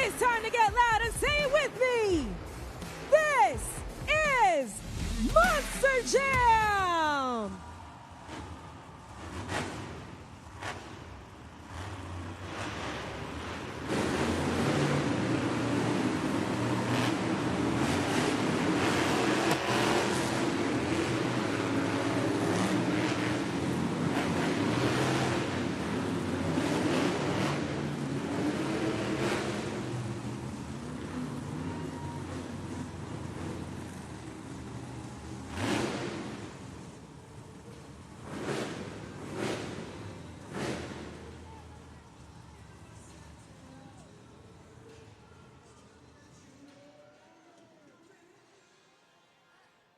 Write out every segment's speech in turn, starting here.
It's time to get loud and say it with me. This is Monster Jam!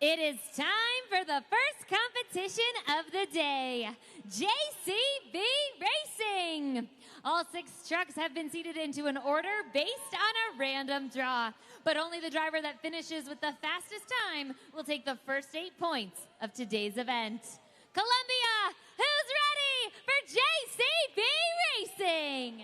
It is time for the first competition of the day, JCB Racing. All 6 trucks have been seated into an order based on a random draw, but only the driver that finishes with the fastest time will take the first 8 points of today's event. Columbia, who's ready for JCB Racing?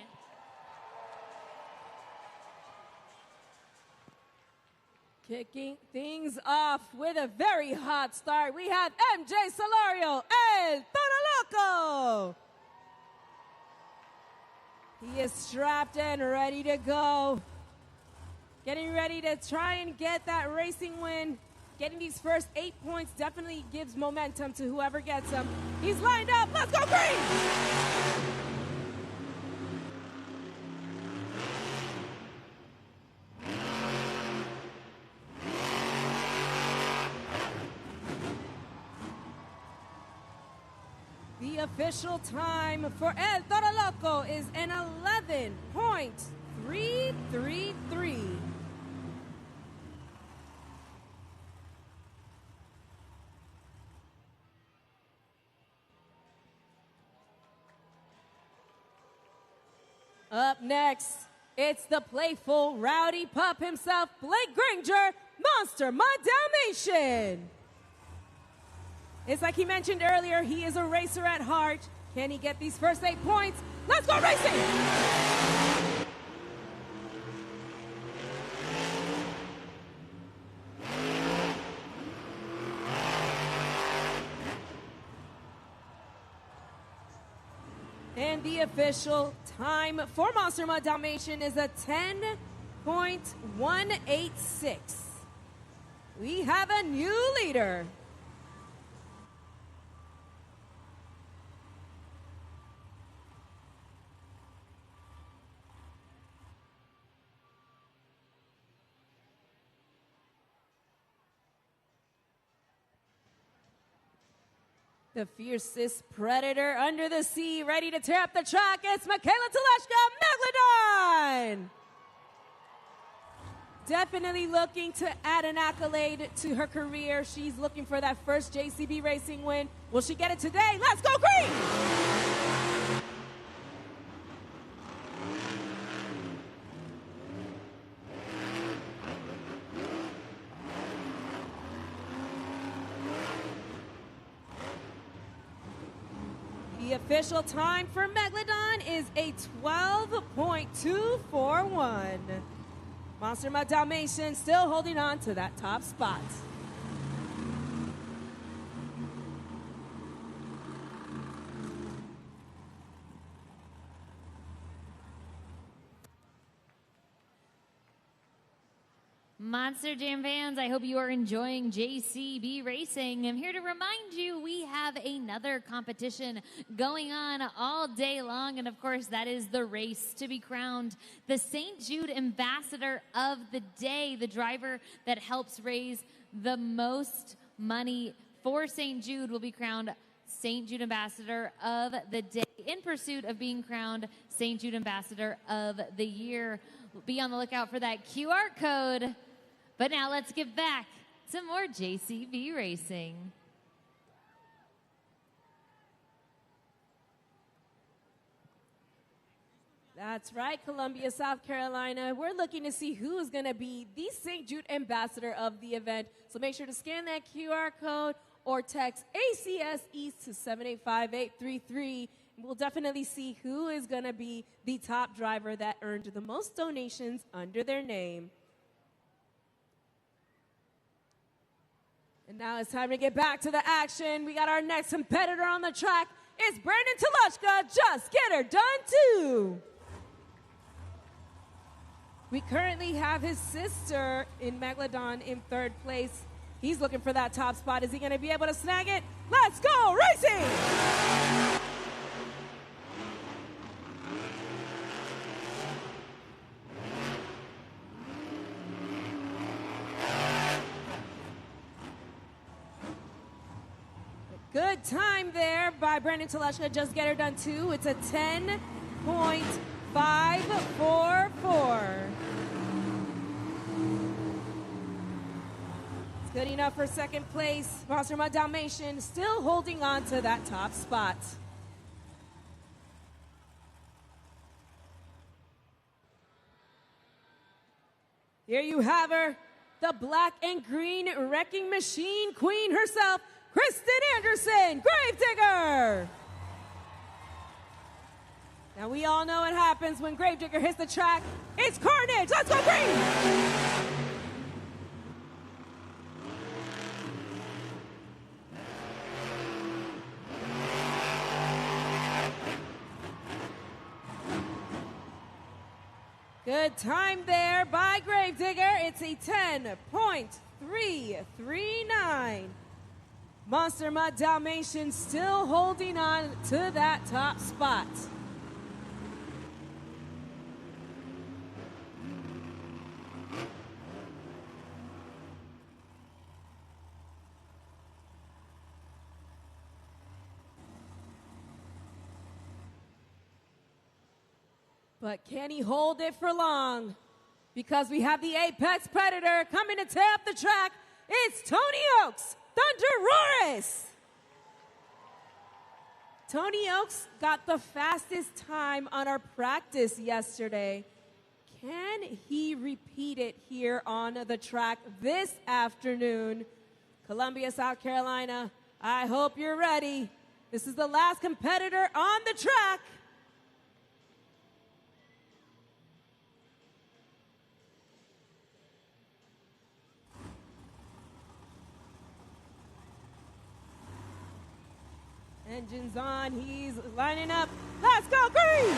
Kicking things off with a very hot start, we have MJ Solario, El Toro Loco. He is strapped and ready to go. Getting ready to try and get that racing win. Getting these first 8 points definitely gives momentum to whoever gets them. He's lined up. Let's go green! The official time for El Toro Loco is an 11.333. Up next, it's the playful, rowdy pup himself, Blake Granger, Monster My Dalmatian. It's like he mentioned earlier, he is a racer at heart. Can he get these first 8 points? Let's go racing! And the official time for Monster My Dalmatian is a 10.186. We have a new leader. The fiercest predator under the sea, ready to tear up the track. It's Michaela Teleshka, Megalodon! Definitely looking to add an accolade to her career. She's looking for that first JCB Racing win. Will she get it today? Let's go green! The official time for Megalodon is a 12.241. Monster My Dalmatian still holding on to that top spot. Monster Jam fans, I hope you are enjoying JCB Racing. I'm here to remind you we have another competition going on all day long, and of course that is the race to be crowned the St. Jude Ambassador of the Day, the driver that helps raise the most money for St. Jude will be crowned St. Jude Ambassador of the Day in pursuit of being crowned St. Jude Ambassador of the Year. Be on the lookout for that QR code. But now let's get back to more JCB Racing. That's right, Columbia, South Carolina. We're looking to see who is going to be the St. Jude Ambassador of the event. So make sure to scan that QR code or text ACS East to 785833. We'll definitely see who is going to be the top driver that earned the most donations under their name. And now it's time to get back to the action. We got our next competitor on the track. It's Brandon Toloshka. Just get her done too. We currently have his sister in Megalodon in third place. He's looking for that top spot. Is he going to be able to snag it? Let's go racing! Good time there by Brandon Toloshka. Just get her done too. It's a 10.544. It's good enough for second place. Monster Mud Dalmatian still holding on to that top spot. Here you have her, the black and green wrecking machine queen herself, Kristen Anderson, Gravedigger. Now we all know what happens when Gravedigger hits the track. It's carnage. Let's go green. Good time there by Gravedigger. It's a 10.339. Monster Mud Dalmatian still holding on to that top spot. But can he hold it for long? Because we have the apex predator coming to tear up the track. It's Tony Oaks, Thunder Roris. Tony Oaks got the fastest time on our practice yesterday. Can he repeat it here on the track this afternoon? Columbia, South Carolina, I hope you're ready. This is the last competitor on the track. Engines on, he's lining up. Let's go green!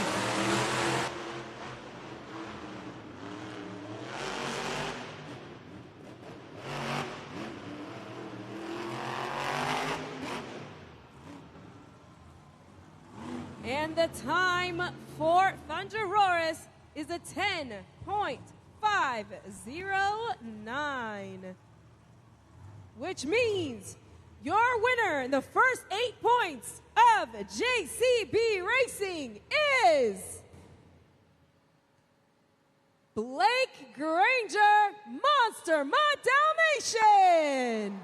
And the time for Thunder Roris is a 10.509, which means your winner in the first 8 points of JCB Racing is Blake Granger, Monster Mud Dalmatian.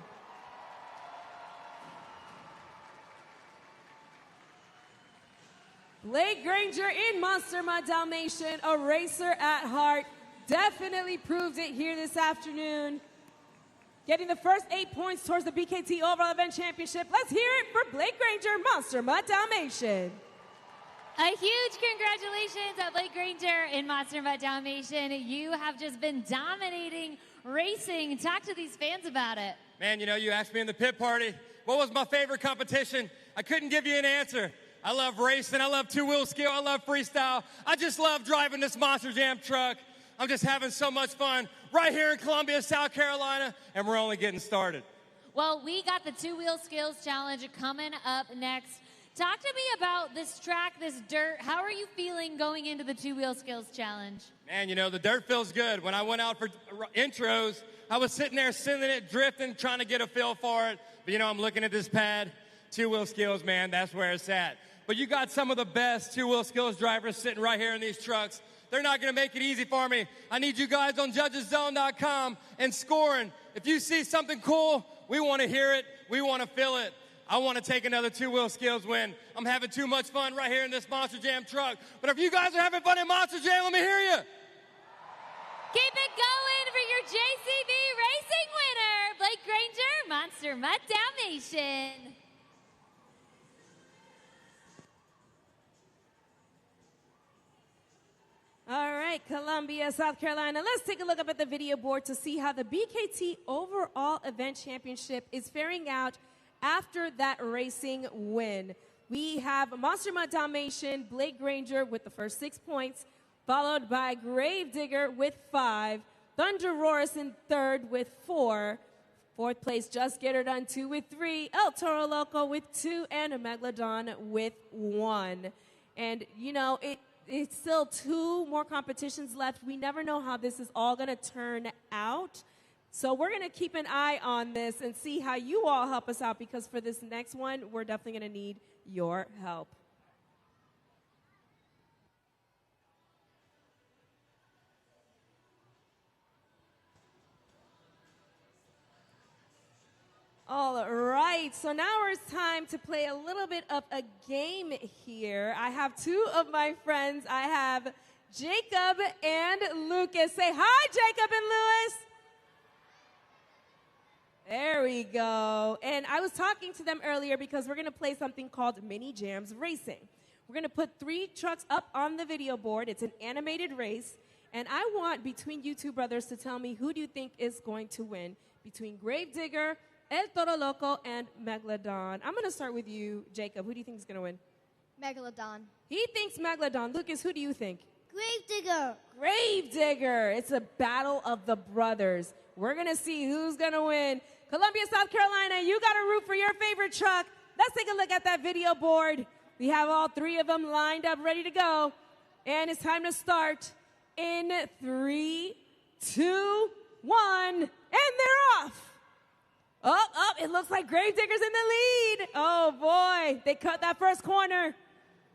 Blake Granger in Monster Mud Dalmatian, a racer at heart, definitely proved it here this afternoon. Getting the first 8 points towards the BKT Overall Event Championship. Let's hear it for Blake Granger, Monster Mud Dalmatian. A huge congratulations at Blake Granger in Monster Mud Dalmatian. You have just been dominating racing. Talk to these fans about it. Man, you know, you asked me in the pit party, what was my favorite competition? I couldn't give you an answer. I love racing. I love two-wheel skill. I love freestyle. I just love driving this Monster Jam truck. I'm just having so much fun right here in Columbia, South Carolina, and we're only getting started. Well, we got the Two-Wheel Skills Challenge coming up next. Talk to me about this track, this dirt. How are you feeling going into the Two-Wheel Skills Challenge? Man, you know, the dirt feels good. When I went out for intros, I was sitting there sending it, drifting, trying to get a feel for it. But, you know, I'm looking at this pad. Two-wheel skills, man, that's where it's at. But you got some of the best two-wheel skills drivers sitting right here in these trucks. They're not going to make it easy for me. I need you guys on judgeszone.com and scoring. If you see something cool, we want to hear it. We want to feel it. I want to take another two-wheel skills win. I'm having too much fun right here in this Monster Jam truck. But if you guys are having fun in Monster Jam, let me hear you. Keep it going for your JCB Racing winner, Blake Granger, Monster Mud Dalmatian. Columbia, South Carolina. Let's take a look up at the video board to see how the BKT Overall Event Championship is faring out after that racing win. We have Monster Mutt Dalmatian, Blake Granger with the first 6 points, followed by Gravedigger with 5, Thunder Roars in third with 4, fourth place Just Get Her Done 2 with 3, El Toro Loco with 2, and a Megalodon with 1. And you know, it's still 2 more competitions left. We never know how this is all gonna turn out. So we're gonna keep an eye on this and see how you all help us out, because for this next one, we're definitely gonna need your help. All right, so now it's time to play a little bit of a game here. I have 2 of my friends. I have Jacob and Lucas. Say hi, Jacob and Lewis. There we go. And I was talking to them earlier because we're going to play something called Mini Jams Racing. We're going to put 3 trucks up on the video board. It's an animated race. And I want, between you 2 brothers, to tell me who do you think is going to win between Gravedigger, El Toro Loco, and Megalodon. I'm going to start with you, Jacob. Who do you think is going to win? Megalodon. He thinks Megalodon. Lucas, who do you think? Gravedigger. Gravedigger. It's a battle of the brothers. We're going to see who's going to win. Columbia, South Carolina, you got to root for your favorite truck. Let's take a look at that video board. We have all 3 of them lined up, ready to go. And it's time to start in 3, 2, 1, and they're off. Oh, it looks like Gravedigger's in the lead. Oh, boy. They cut that first corner.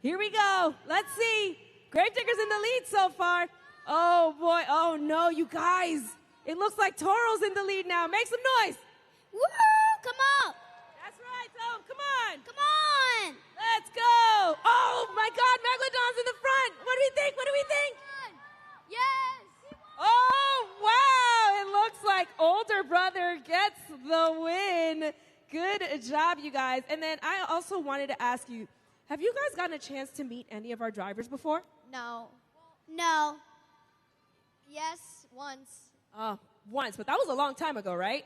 Here we go. Let's see. Gravedigger's in the lead so far. Oh, boy. Oh, no, you guys. It looks like Toro's in the lead now. Make some noise. Woo! Come on! That's right, Tom. Come on. Come on! Let's go. Oh, my God. Megalodon's in the front. What do we think? What do we think? Yes! Oh, wow. It looks like older brother gets the win. Good job, you guys. And then I also wanted to ask you, have you guys gotten a chance to meet any of our drivers before? No. No. Yes, once. Once, but that was a long time ago, right?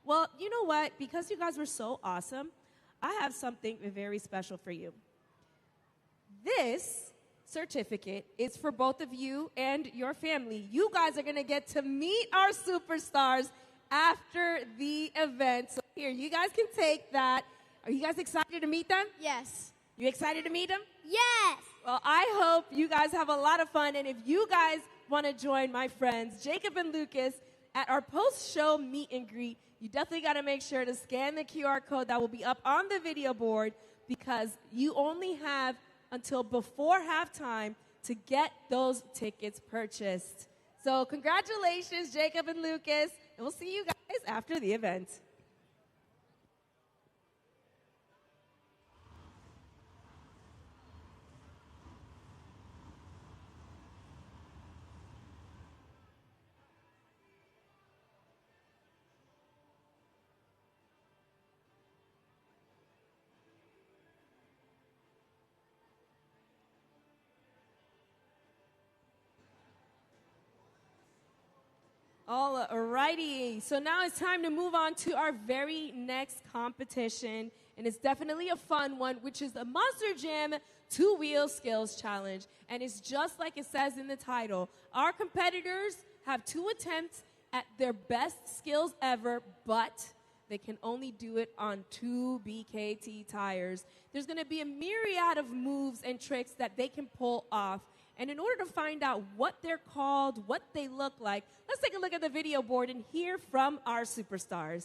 Well, you know what? Because you guys were so awesome, I have something very special for you. This certificate is for both of you and your family. You guys are going to get to meet our superstars after the event. So here, you guys can take that. Are you guys excited to meet them? Yes. You excited to meet them? Yes! Well, I hope you guys have a lot of fun. And if you guys want to join my friends, Jacob and Lucas, at our post-show meet and greet, you definitely got to make sure to scan the QR code that will be up on the video board, because you only have until before halftime to get those tickets purchased. So congratulations, Jacob and Lucas, and we'll see you guys after the event. All righty, so now it's time to move on to our very next competition, and it's definitely a fun one, which is the Monster Jam 2-Wheel Skills Challenge. And it's just like it says in the title. Our competitors have 2 attempts at their best skills ever, but they can only do it on 2 BKT tires. There's going to be a myriad of moves and tricks that they can pull off. And in order to find out what they're called, what they look like, let's take a look at the video board and hear from our superstars.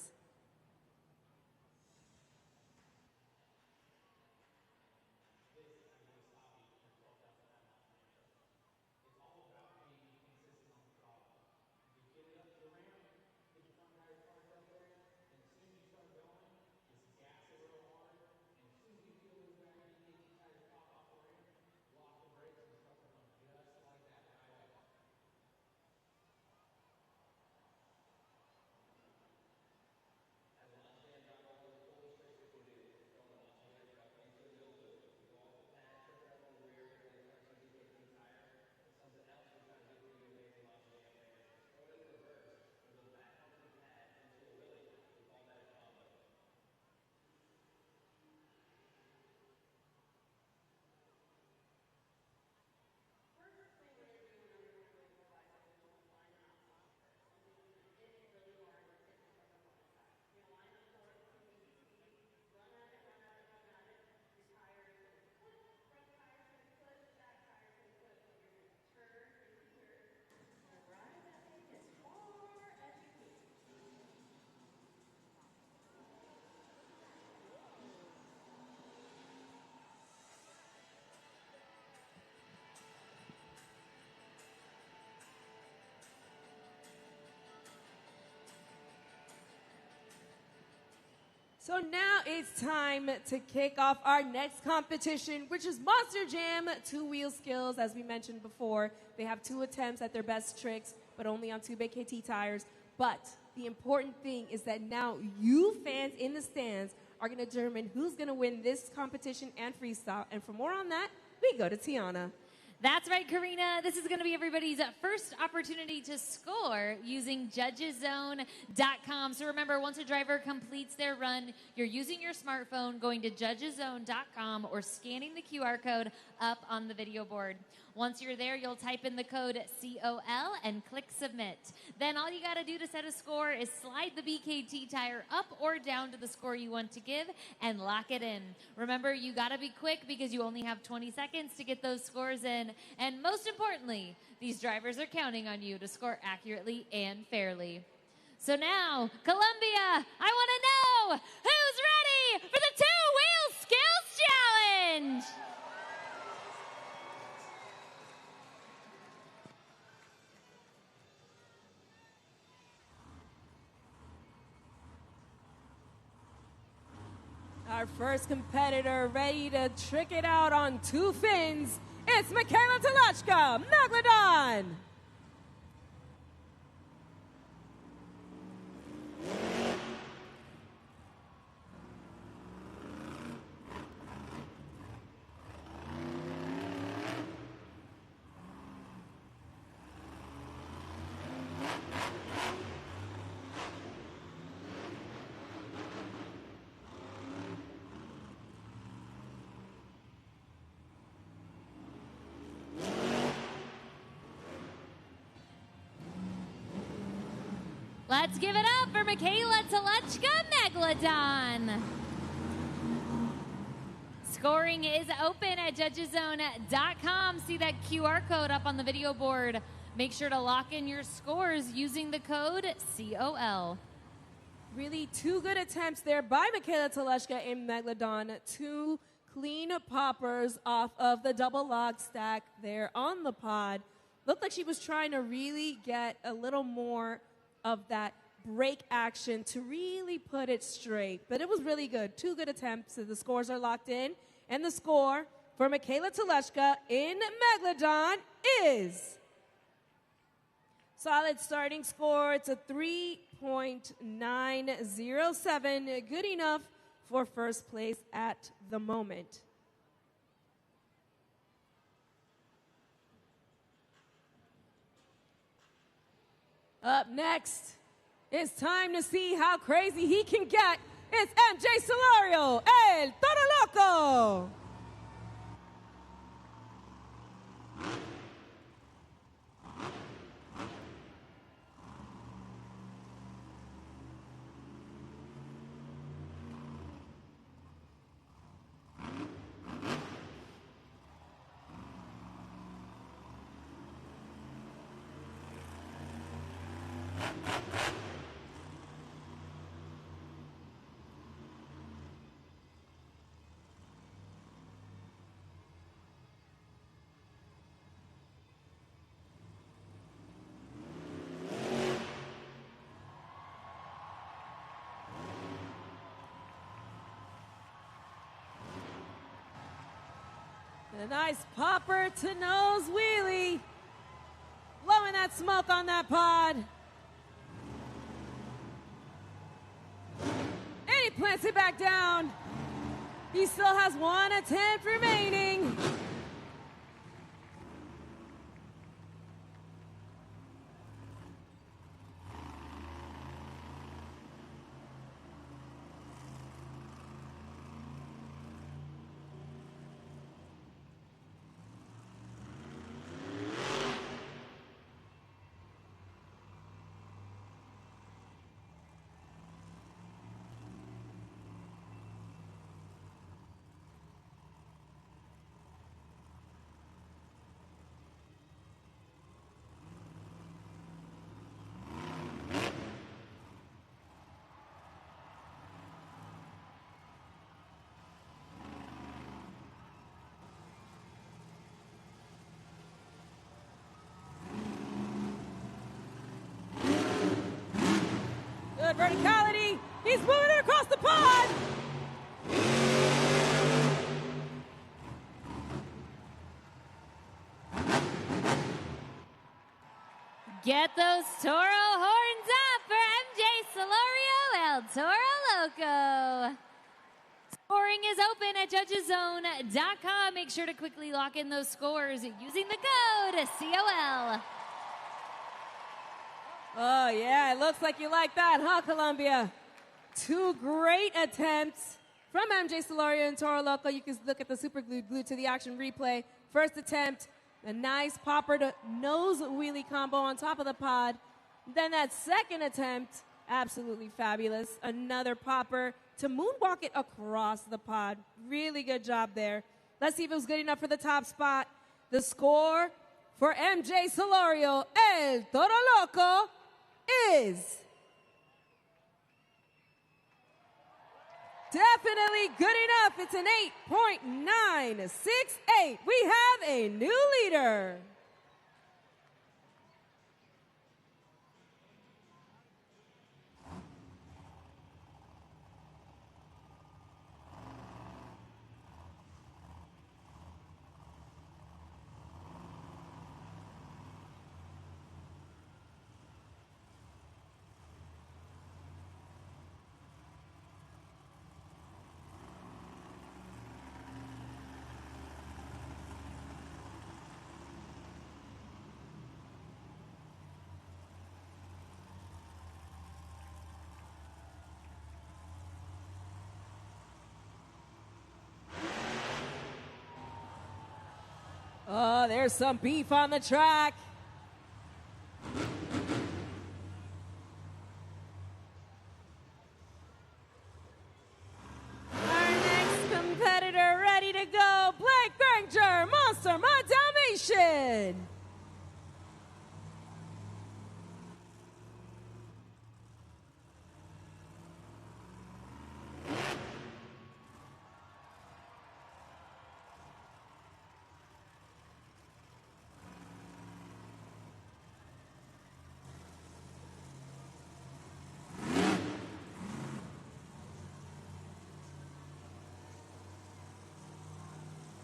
So now it's time to kick off our next competition, which is Monster Jam two-wheel skills. As we mentioned before, they have 2 attempts at their best tricks, but only on 2 big KT tires. But the important thing is that now you fans in the stands are going to determine who's going to win this competition and freestyle. And for more on that, we go to Tiana. That's right, Karina. This is going to be everybody's first opportunity to score using judgeszone.com. So remember, once a driver completes their run, you're using your smartphone, going to judgeszone.com or scanning the QR code up on the video board. Once you're there, you'll type in the code COL and click submit. Then all you got to do to set a score is slide the BKT tire up or down to the score you want to give and lock it in. Remember, you got to be quick because you only have 20 seconds to get those scores in. And most importantly, these drivers are counting on you to score accurately and fairly. So now, Columbia, I want to know who's ready for the two-wheel skills challenge? Our first competitor ready to trick it out on 2 fins. It's Michaela Teleshka, Megalodon. Let's give it up for Michaela Teleshka, Megalodon. Scoring is open at judgeszone.com. See that QR code up on the video board. Make sure to lock in your scores using the code COL. Really 2 good attempts there by Michaela Teleshka and Megalodon. 2 clean poppers off of the double log stack there on the pod. Looked like she was trying to really get a little more of that brake action to really put it straight. But it was really good. 2 good attempts. So the scores are locked in. And the score for Michaela Teleshka in Megalodon is solid starting score. It's a 3.907. Good enough for first place at the moment. Up next, it's time to see how crazy he can get. It's MJ Solario, el Toro Loco. A nice popper to nose wheelie. Blowing that smoke on that pod. And he plants it back down. He still has 1 attempt remaining. Good verticality. He's moving it across the pod. Get those Toro horns up for MJ Solorio, El Toro Loco. Scoring is open at judgeszone.com. Make sure to quickly lock in those scores using the code COL. Oh, yeah, it looks like you like that, huh, Columbia? Two great attempts from MJ Solorio and Toro Loco. You can look at the super glued to the action replay. First attempt, a nice popper to nose wheelie combo on top of the pod. Then that second attempt, absolutely fabulous. Another popper to moonwalk it across the pod. Really good job there. Let's see if it was good enough for the top spot. The score for MJ Solorio, El Toro Loco, is definitely good enough. It's an 8.968. We have a new leader. Oh, there's some beef on the track. Our next competitor ready to go, Blake Granger, Monster My Dalmatian.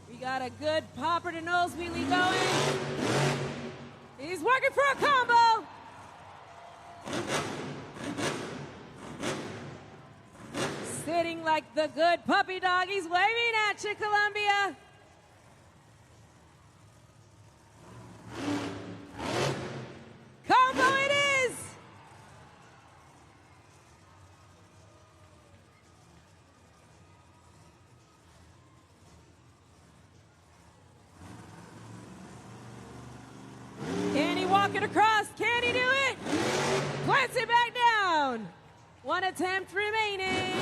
We got a good popper to nose wheelie going. He's working for a combo. Sitting like the good puppy dog. He's waving at you, Columbia. Combo it is. Can he walk it across? Can he do it? Plants it back down. One attempt remaining.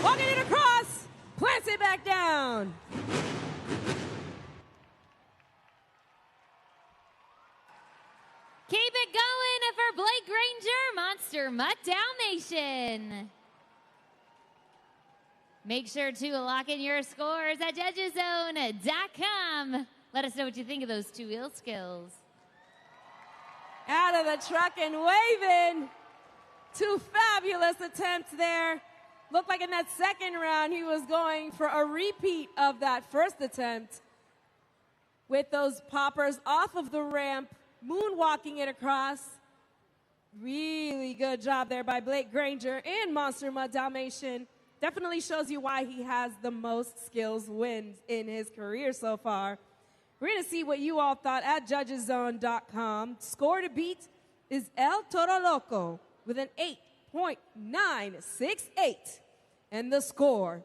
Walking it across, plants it back down. Keep it going for Blake Granger, Monster Mutt Dalmatian. Make sure to lock in your scores at judgeszone.com. Let us know what you think of those two wheel skills. Out of the truck and waving. Two fabulous attempts there. Looked like in that second round he was going for a repeat of that first attempt with those poppers off of the ramp, moonwalking it across. Really good job there by Blake Granger and Monster Mutt Dalmatian. Definitely shows you why he has the most skills wins in his career so far. We're going to see what you all thought at judgeszone.com. Score to beat is El Toro Loco with an 8.968. And the score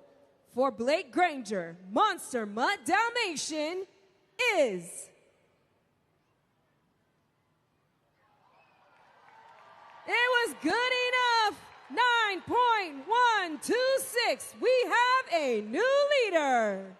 for Blake Granger, Monster Mutt Dalmatian, is it was good enough. 9.126. We have a new leader.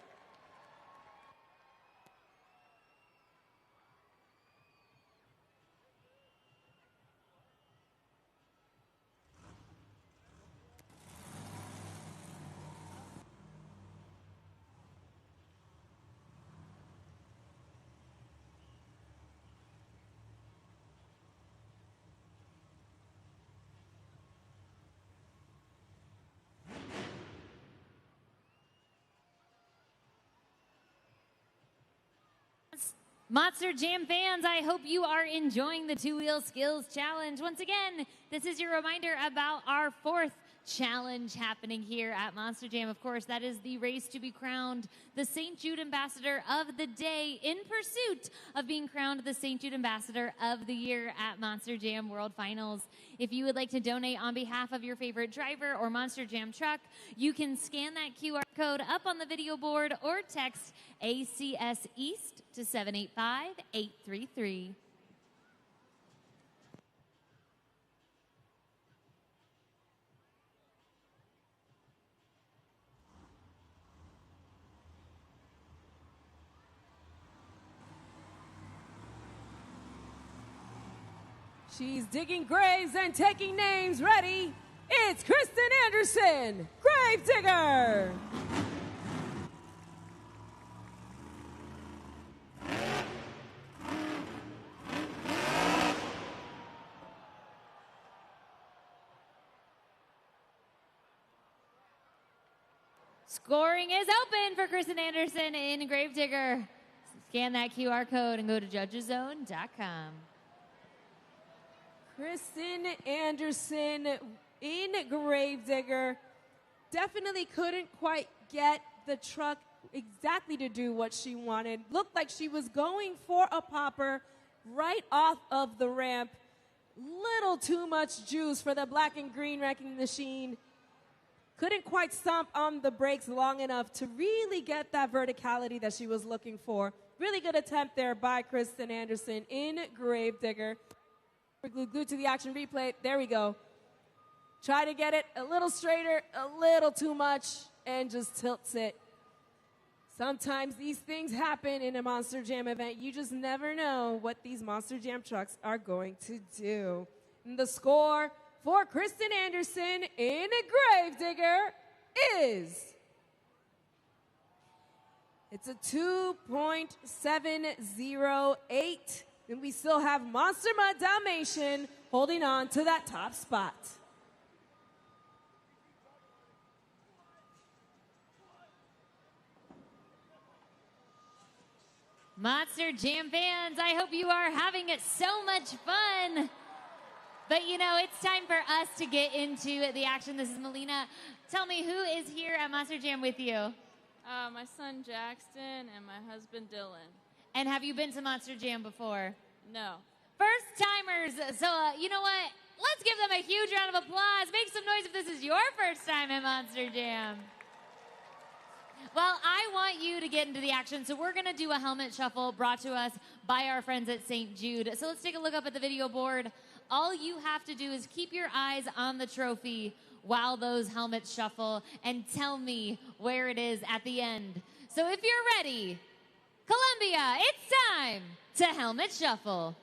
Monster Jam fans, I hope you are enjoying the two-wheel skills challenge. Once again, this is your reminder about our fourth challenge happening here at Monster Jam. Of course, that is the race to be crowned the St. Jude Ambassador of the Day in pursuit of being crowned the St. Jude Ambassador of the Year at Monster Jam World Finals. If you would like to donate on behalf of your favorite driver or Monster Jam truck, you can scan that QR code up on the video board or text ACS East to 785-833. She's digging graves and taking names. Ready? It's Kristen Anderson, Gravedigger. Scoring is open for Kristen Anderson in Gravedigger. Scan that QR code and go to judgeszone.com. Kristen Anderson in Gravedigger definitely couldn't quite get the truck exactly to do what she wanted. Looked like she was going for a popper right off of the ramp. Little too much juice for the black and green wrecking machine. Couldn't quite stomp on the brakes long enough to really get that verticality that she was looking for. Really good attempt there by Kristen Anderson in Gravedigger. We're glued to the action replay. There we go. Try to get it a little straighter, a little too much, and just tilts it. Sometimes these things happen in a Monster Jam event. You just never know what these Monster Jam trucks are going to do. And the score for Kristen Anderson in Gravedigger is... It's a 2.708. And we still have Monster Mud Dalmatian holding on to that top spot. Monster Jam fans, I hope you are having so much fun. But you know, it's time for us to get into the action. This is Melina. Tell me, who is here at Monster Jam with you? My son Jackson and my husband Dylan. And have you been to Monster Jam before? No. First timers. So, you know what? Let's give them a huge round of applause. Make some noise if this is your first time at Monster Jam. Well, I want you to get into the action, so we're going to do a helmet shuffle brought to us by our friends at St. Jude. So let's take a look up at the video board. All you have to do is keep your eyes on the trophy while those helmets shuffle and tell me where it is at the end. So if you're ready, Columbia, it's time to helmet shuffle.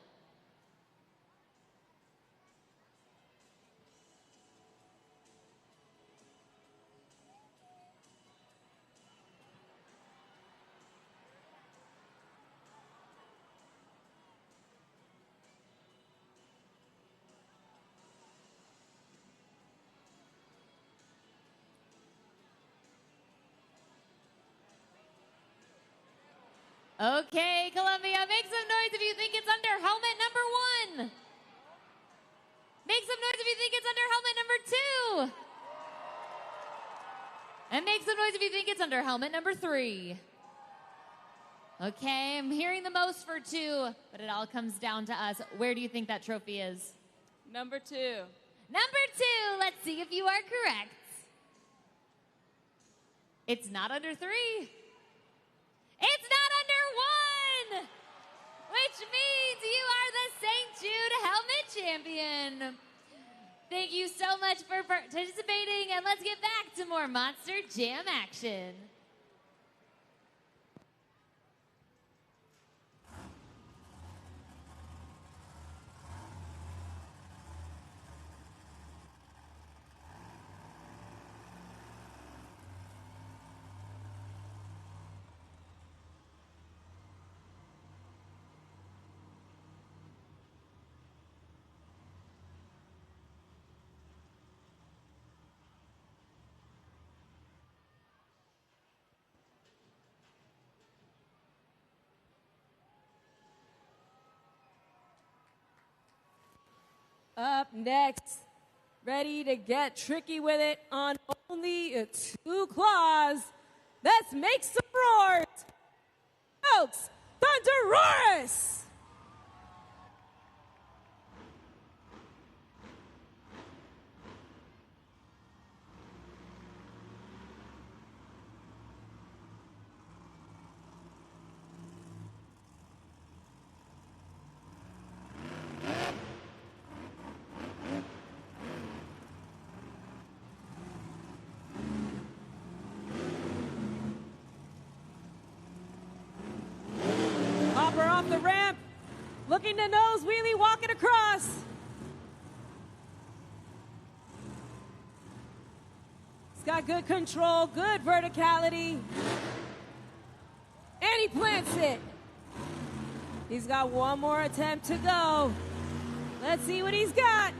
Okay, Columbia, make some noise if you think it's under helmet number 1. Make some noise if you think it's under helmet number 2. And make some noise if you think it's under helmet number 3. Okay, I'm hearing the most for 2, but it all comes down to us. Where do you think that trophy is? Number 2. Number 2, let's see if you are correct. It's not under 3. It's not under 1, which means you are the St. Jude Helmet Champion. Thank you so much for participating, and let's get back to more Monster Jam action. Up next, ready to get tricky with it on only 2 claws. Let's make some roars. Oaks, Thunderosaurus! Hopper off the ramp, looking to nose wheelie, walking across. He's got good control, good verticality. And he plants it. He's got one more attempt to go. Let's see what he's got.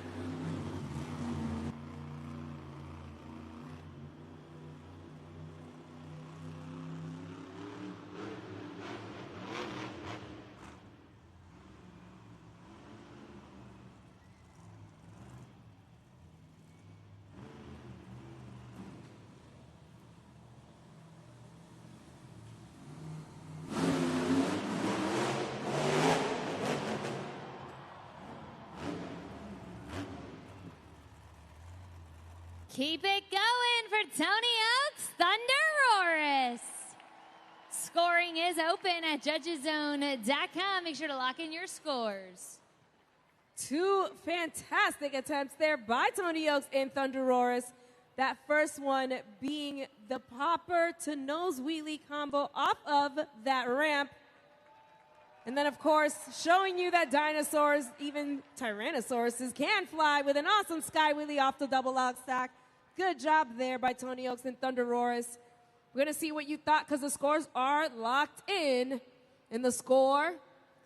Keep it going for Tony Oaks, Thunderosaurus. Scoring is open at judgeszone.com. Make sure to lock in your scores. 2 fantastic attempts there by Tony Oaks and Thunderosaurus. That first one being the popper to nose wheelie combo off of that ramp. And then, of course, showing you that dinosaurs, even Tyrannosauruses, can fly with an awesome sky wheelie off the double log stack. Good job there by Tony Oaks and Thunderosaurus. We're going to see what you thought because the scores are locked in. And the score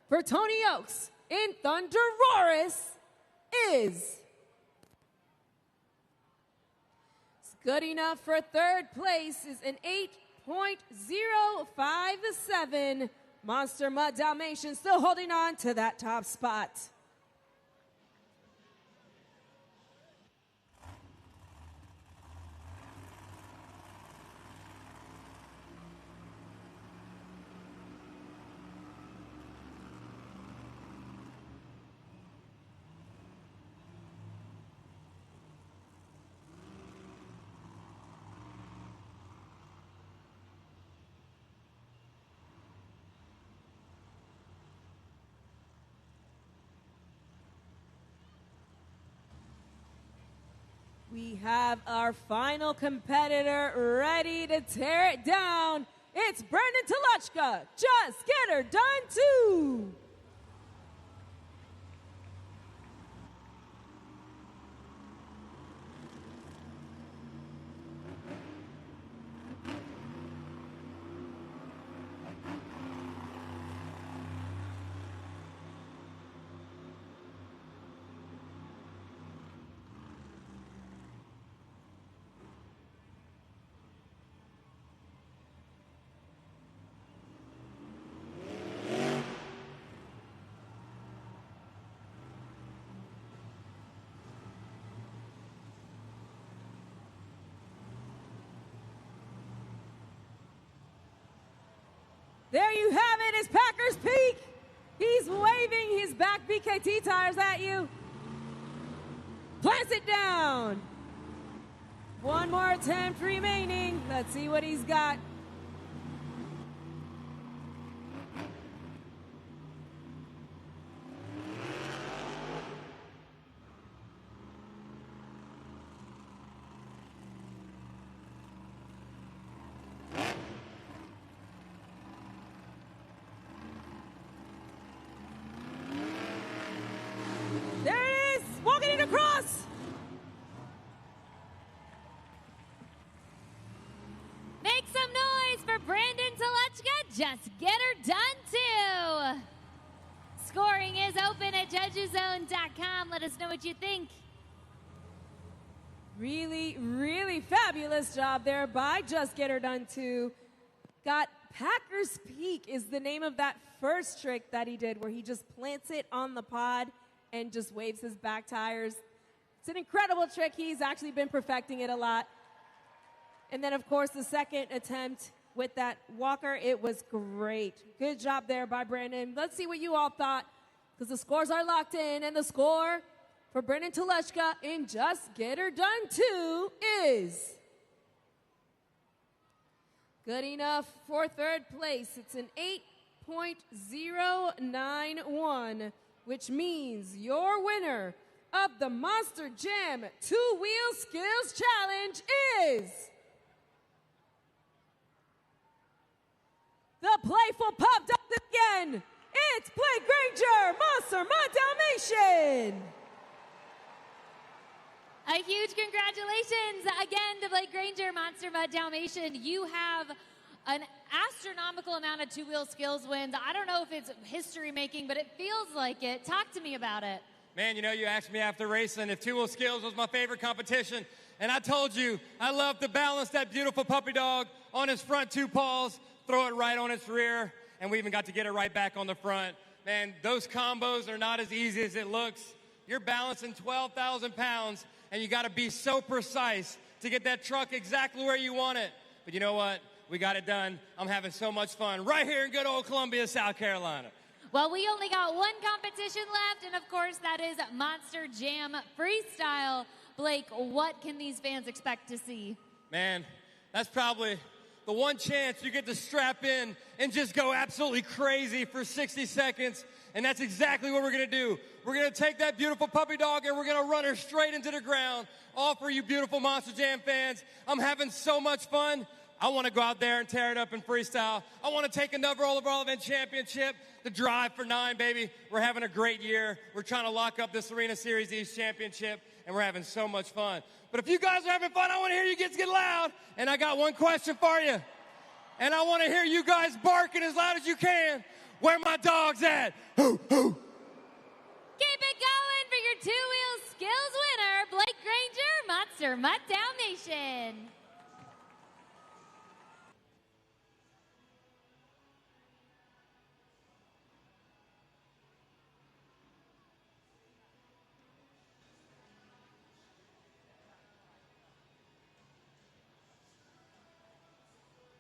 for Tony Oaks and Thunderosaurus is... It's good enough for third place is an 8.057. Monster Mud Dalmatian still holding on to that top spot. We have our final competitor ready to tear it down. It's Brandon Toluchka. Just get her done too. There you have it, is Packers Peak. He's waving his back BKT tires at you. Plants it down. One more attempt remaining. Let's see what he's got. Across. Make some noise for Brandon Toluchka. Just get her done too. Scoring is open at judgeszone.com. Let us know what you think. Really, really fabulous job there by Just Get Her Done too. Got Packers Peak is the name of that first trick that he did where he just plants it on the pod and just waves his back tires. It's an incredible trick. He's actually been perfecting it a lot. And then, of course, the second attempt with that walker, it was great. Good job there by Brandon. Let's see what you all thought, because the scores are locked in, and the score for Brandon Teleshka in Just Get Her Done 2 is good enough for third place. It's an 8.091, which means your winner of the Monster Jam Two-Wheel Skills Challenge is the Playful Pup does it again. It's Blake Granger, Monster Mud Dalmatian. A huge congratulations again to Blake Granger, Monster Mud Dalmatian. You have an astronomical amount of two-wheel skills wins. I don't know if it's history-making, but it feels like it. Talk to me about it. Man, you know, you asked me after racing if two-wheel skills was my favorite competition, and I told you I love to balance that beautiful puppy dog on his front two paws, throw it right on its rear, and we even got to get it right back on the front. Man, those combos are not as easy as it looks. You're balancing 12,000 pounds, and you got to be so precise to get that truck exactly where you want it. But you know what? We got it done. I'm having so much fun right here in good old Columbia, South Carolina. Well, we only got one competition left, and of course that is Monster Jam Freestyle. Blake, what can these fans expect to see? Man, that's probably the one chance you get to strap in and just go absolutely crazy for 60 seconds. And that's exactly what we're going to do. We're going to take that beautiful puppy dog and we're going to run her straight into the ground. All for you beautiful Monster Jam fans. I'm having so much fun. I want to go out there and tear it up in freestyle. I want to take another overall event championship, the Drive for 9, baby. We're having a great year. We're trying to lock up this Arena Series East championship, and we're having so much fun. But if you guys are having fun, I want to hear you get loud. And I got one question for you. And I want to hear you guys barking as loud as you can. Where my dog's at? Hoo, hoo. Keep it going for your two-wheel skills winner, Blake Granger, Monster Mutt Dalmatian.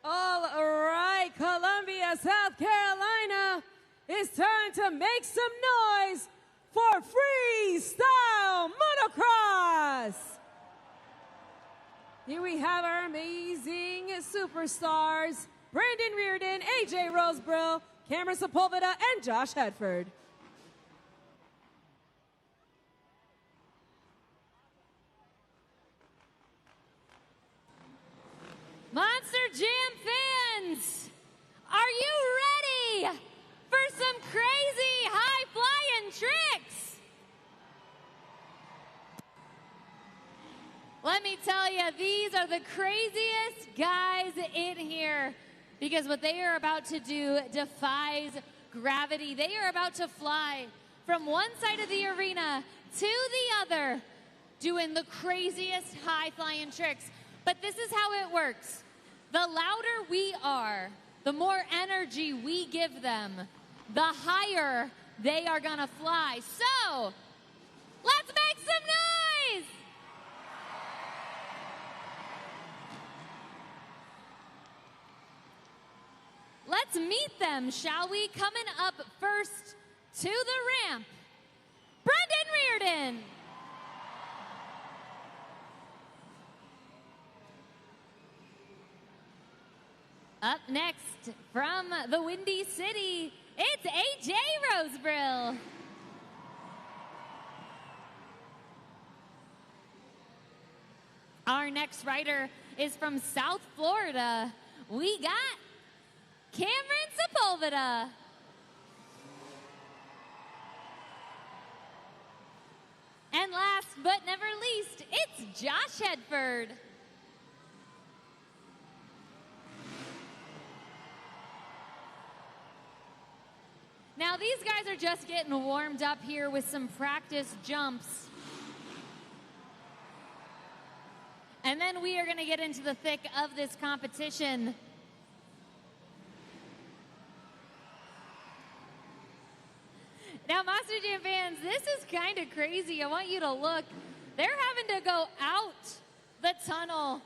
All right, Columbia, South Carolina, it's time to make some noise for Freestyle Motocross. Here we have our amazing superstars, Brandon Reardon, AJ Rosebrill, Cameron Sepulveda, and Josh Hedford. Monster Jam fans, are you ready for some crazy high-flying tricks? Let me tell you, these are the craziest guys in here, because what they are about to do defies gravity. They are about to fly from one side of the arena to the other, doing the craziest high-flying tricks. But this is how it works. The louder we are, the more energy we give them, the higher they are gonna fly. So, let's make some noise! Let's meet them, shall we? Coming up first to the ramp, Brandon Reardon. Up next, from the Windy City, it's AJ Rosebrill. Our next rider is from South Florida. We got Cameron Sepulveda. And last but never least, it's Josh Hedford. Now, these guys are just getting warmed up here with some practice jumps. And then we are going to get into the thick of this competition. Now, Monster Jam fans, this is kind of crazy. I want you to look. They're having to go out the tunnel,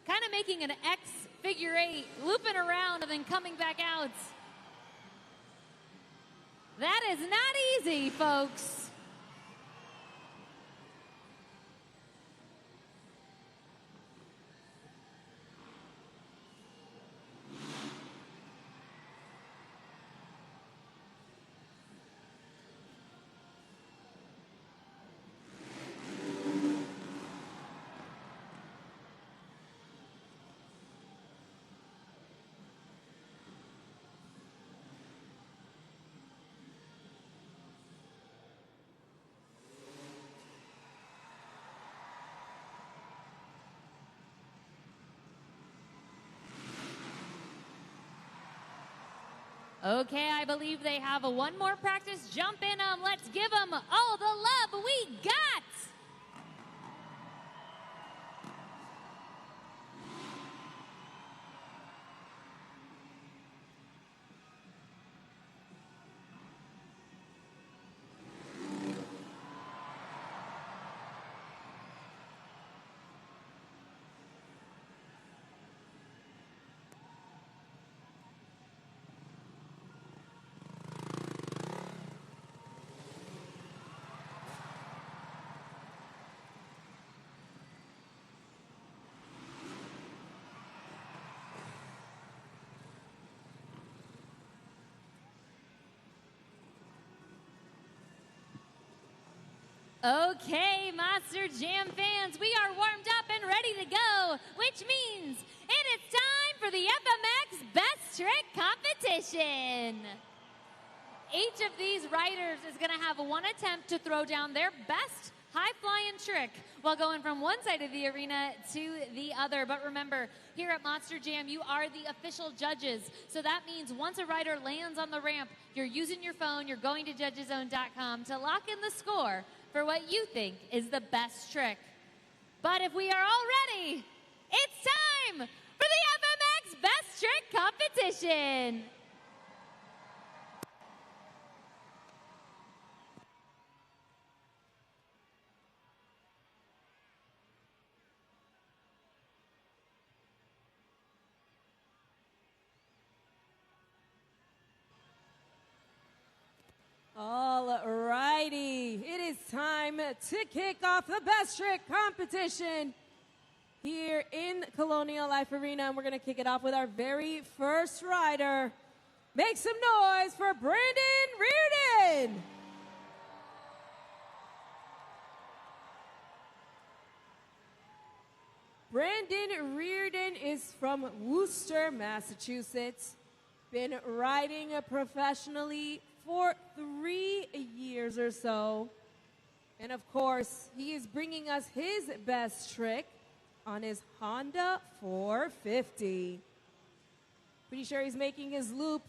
kind of making an X figure 8, looping around and then coming back out. That is not easy, folks. Okay, I believe they have one more practice jump in them. Let's give them all the love we got. Okay, Monster Jam fans, we are warmed up and ready to go, which means it is time for the FMX Best Trick Competition. Each of these riders is going to have one attempt to throw down their best high-flying trick while going from one side of the arena to the other. But remember, here at Monster Jam, you are the official judges. So that means once a rider lands on the ramp, you're using your phone, you're going to judgeszone.com to lock in the score for what you think is the best trick. But if we are all ready, it's time for the FMX Best Trick Competition. All righty, it is time to kick off the Best Trick Competition here in Colonial Life Arena, and we're going to kick it off with our very first rider. Make some noise for Brandon Reardon. Brandon Reardon is from Worcester, Massachusetts. Been riding professionally for 3 years or so. And of course, he is bringing us his best trick on his Honda 450. Pretty sure he's making his loop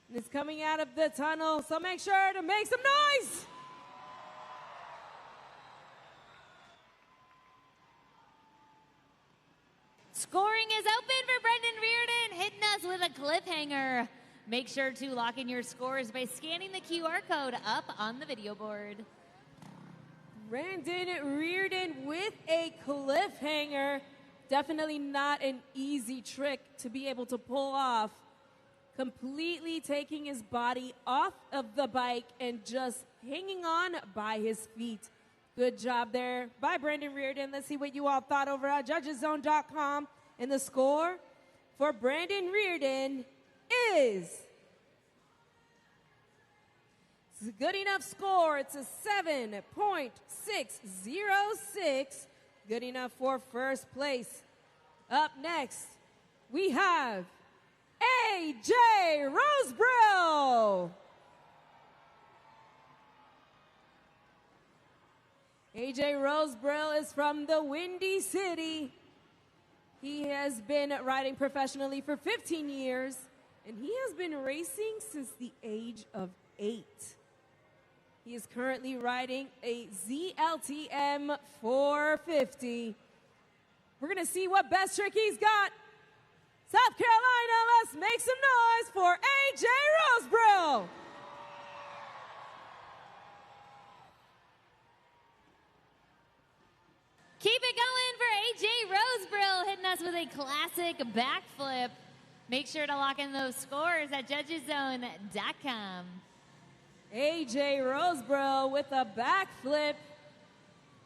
and it's coming out of the tunnel, so make sure to make some noise. Scoring is open for Brendan Reardon, hitting us with a cliffhanger. Make sure to lock in your scores by scanning the QR code up on the video board. Brandon Reardon with a cliffhanger. Definitely not an easy trick to be able to pull off. Completely taking his body off of the bike and just hanging on by his feet. Good job there by Brandon Reardon. Let's see what you all thought over at judgeszone.com. And the score for Brandon Reardon is it's a good enough score. It's a 7.606. Good enough for first place. Up next, we have AJ Rosebrill. AJ Rosebrill is from the Windy City. He has been riding professionally for 15 years, and he has been racing since the age of 8. He is currently riding a ZLTM 450. We're going to see what best trick he's got. South Carolina, let's make some noise for AJ Rosebrill. it going for AJ Rosebrill, hitting us with a classic backflip. Make sure to lock in those scores at judgeszone.com. AJ Rosebrill with a backflip.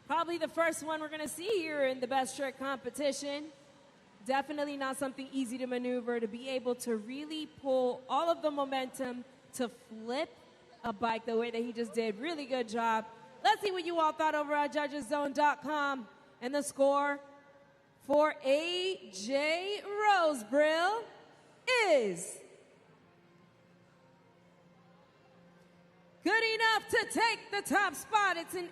Probably the first one we're going to see here in the best trick competition. Definitely not something easy to maneuver, to be able to really pull all of the momentum to flip a bike the way that he just did. Really good job. Let's see what you all thought over at judgeszone.com. And the score for AJ Rosebrill is good enough to take the top spot. It's an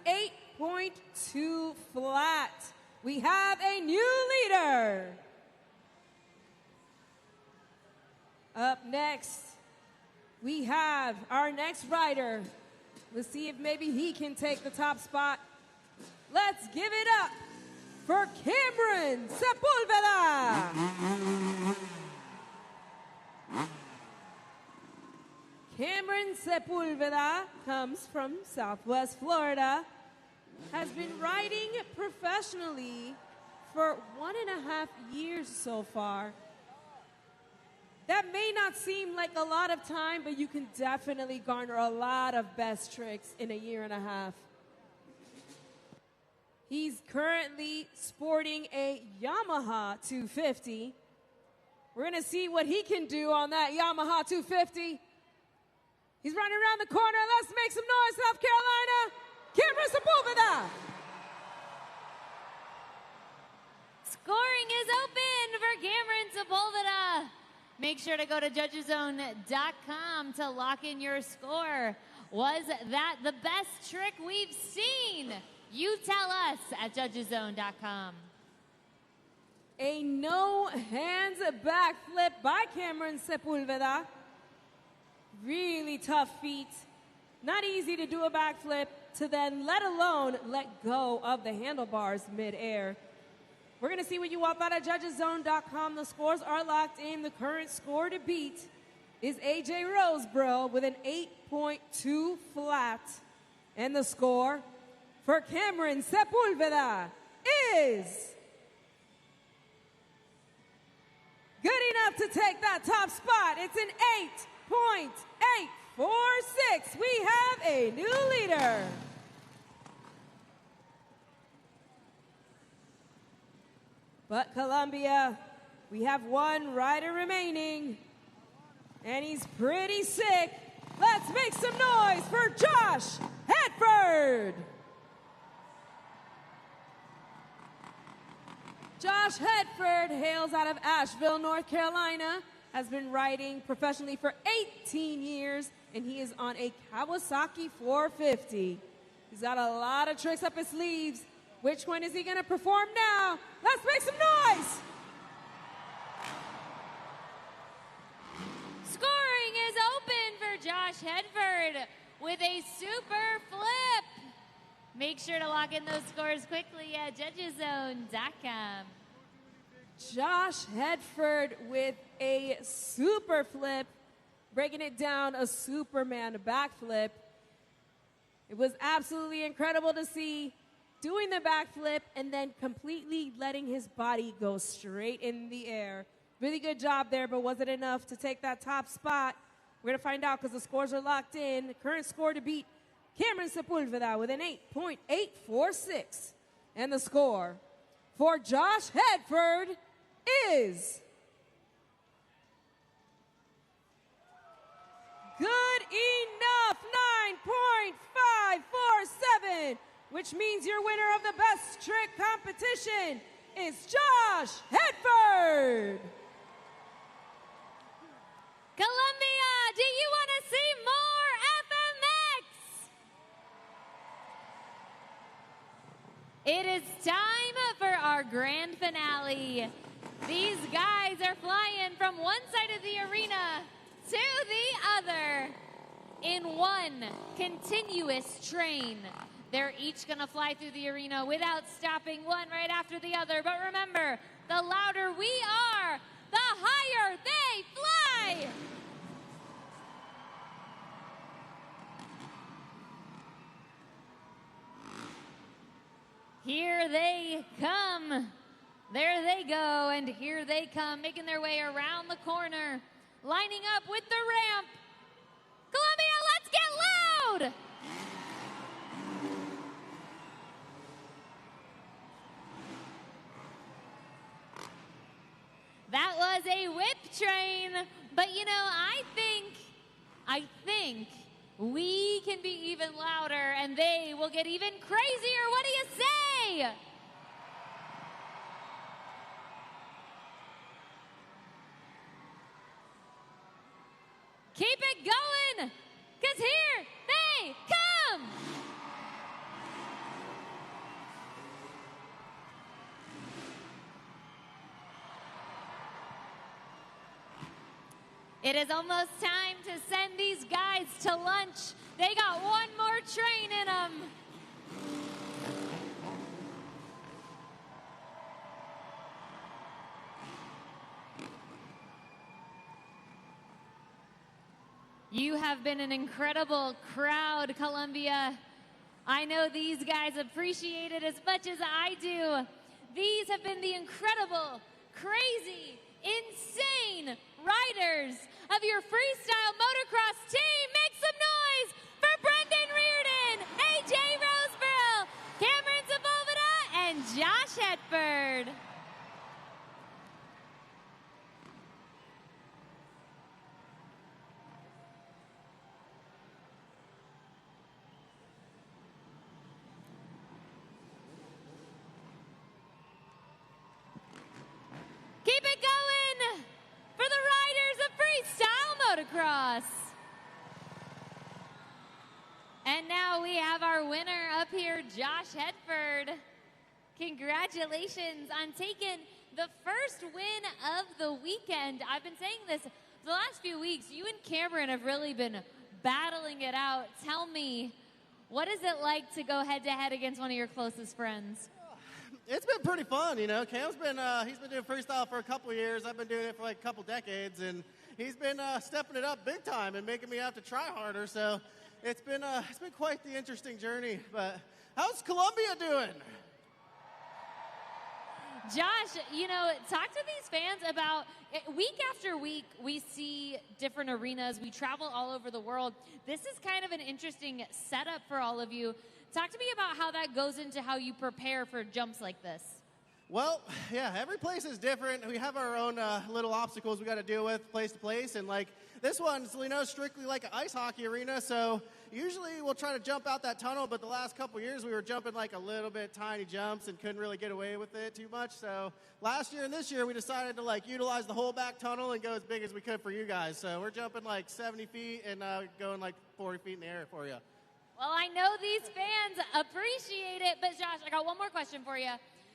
8.2 flat. We have a new leader. Up next, we have our next rider. Let's see if maybe he can take the top spot. Let's give it up for Cameron Sepulveda. Cameron Sepulveda comes from Southwest Florida, has been riding professionally for 1.5 years so far. That may not seem like a lot of time, but you can definitely garner a lot of best tricks in 1.5 years. He's currently sporting a Yamaha 250. We're going to see what he can do on that Yamaha 250. He's running around the corner. Let's make some noise, South Carolina. Cameron Sepulveda. Scoring is open for Cameron Sepulveda. Make sure to go to judgeszone.com to lock in your score. Was that the best trick we've seen? You tell us at judgeszone.com. A no hands backflip by Cameron Sepulveda. Really tough feat. Not easy to do a backflip to then let alone let go of the handlebars midair. We're going to see what you all thought at judgeszone.com. The scores are locked in. The current score to beat is AJ Rosebrill with an 8.2 flat. And the score for Cameron Sepulveda is good enough to take that top spot. It's an 8.846. We have a new leader. But Columbia, we have one rider remaining, and he's pretty sick. Let's make some noise for Josh Hedford. Josh Hedford hails out of Asheville, North Carolina, has been riding professionally for 18 years, and he is on a Kawasaki 450. He's got a lot of tricks up his sleeves. Which one is he going to perform now? Let's make some noise. Scoring is open for Josh Hedford with a super flip. Make sure to lock in those scores quickly at judgeszone.com. Josh Hedford with a super flip, breaking it down, a Superman backflip. It was absolutely incredible to see. Doing the backflip and then completely letting his body go straight in the air. Really good job there, but was it enough to take that top spot? We're going to find out because the scores are locked in. The current score to beat Cameron Sepulveda with an 8.846. And the score for Josh Hedford is good enough, 9.547. Which means your winner of the best trick competition is Josh Hedford. Columbia, do you want to see more FMX? It is time for our grand finale. These guys are flying from one side of the arena to the other in one continuous train. They're each going to fly through the arena without stopping, one right after the other. But remember, the louder we are, the higher they fly. Here they come. There they go, and here they come, making their way around the corner, lining up with the ramp. Columbia, let's get loud! That was a whip train, but you know, I think we can be even louder and they will get even crazier. What do you say? Keep it going, because here they come. It is almost time to send these guys to lunch. They got one more train in them. You have been an incredible crowd, Columbia. I know these guys appreciate it as much as I do. These have been the incredible, crazy, insane riders of your freestyle motocross team. Make some noise for Brendan Reardon, AJ Roseborough, Cameron Sepulveda, and Josh Hetford. Keep it going for the riders of freestyle motocross. And now we have our winner up here, Josh Hetford. Congratulations on taking the first win of the weekend. I've been saying this the last few weeks. You and Cameron have really been battling it out. Tell me, what is it like to go head-to-head against one of your closest friends? It's been pretty fun, you know. Cam's been he's been doing freestyle for a couple of years. I've been doing it for like a couple decades, and he's been stepping it up big time and making me have to try harder. So it's been quite the interesting journey. But how's Columbia doing? Josh, you know, talk to these fans about week after week, we see different arenas. We travel all over the world. This is kind of an interesting setup for all of you. Talk to me about how that goes into how you prepare for jumps like this. Well, yeah, every place is different. We have our own little obstacles we got to deal with place to place. And like this one's, you know, strictly like an ice hockey arena. So usually we'll try to jump out that tunnel. But the last couple years we were jumping like a little bit tiny jumps and couldn't really get away with it too much. So last year and this year we decided to like utilize the whole back tunnel and go as big as we could for you guys. So we're jumping like 70 feet and going like 40 feet in the air for you. Well, I know these fans appreciate it, but Josh, I got one more question for you,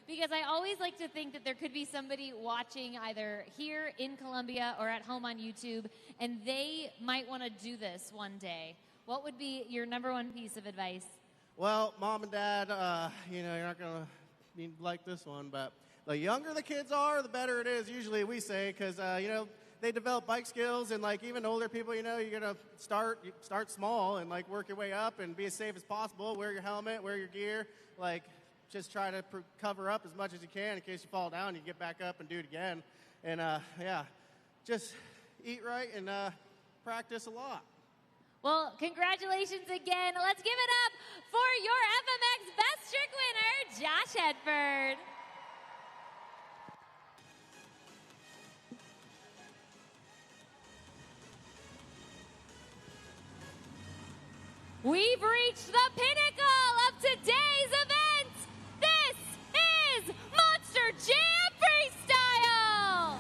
because I always like to think that there could be somebody watching either here in Columbia or at home on YouTube, and they might want to do this one day. What would be your number one piece of advice? Well, Mom and Dad, you know, you're not going to like this one, but the younger the kids are, the better it is, usually we say, because, you know, they develop bike skills, and like even older people, you know, you're gonna start small and like work your way up and be as safe as possible. Wear your helmet, wear your gear, like just try to cover up as much as you can in case you fall down. You get back up and do it again, and yeah, just eat right and practice a lot. Well, congratulations again. Let's give it up for your FMX Best Trick winner, Josh Hetford. We've reached the pinnacle of today's event. This is Monster Jam Freestyle.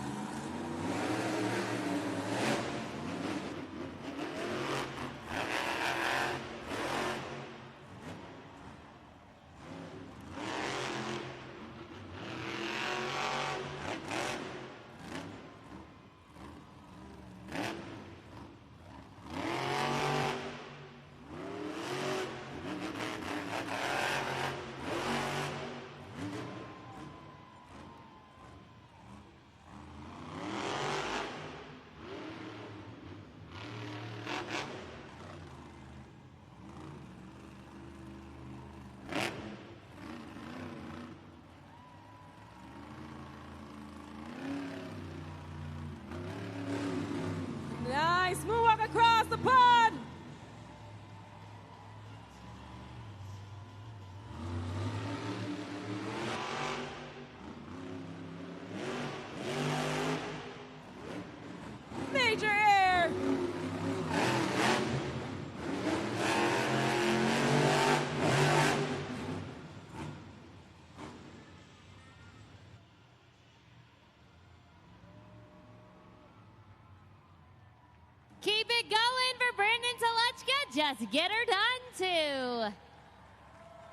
Keep it going for Brandon Telechka. Just get her done too.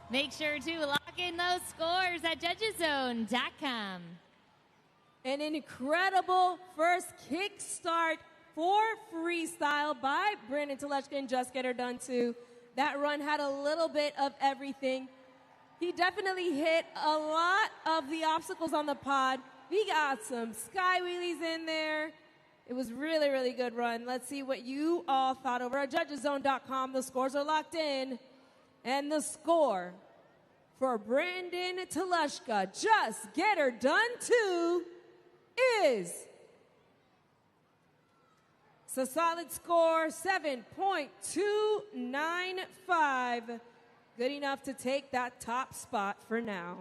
Make sure to lock in those scores at judgeszone.com. An incredible first kickstart for Freestyle by Brandon Telechka and Just Get Her Done too. That run had a little bit of everything. He definitely hit a lot of the obstacles on the pod. We got some sky wheelies in there. It was really, really good run. Let's see what you all thought over at judgeszone.com. The scores are locked in. And the score for Brandon Telechka, Just Get Her Done too, is it's a solid score, 7.295. Good enough to take that top spot for now.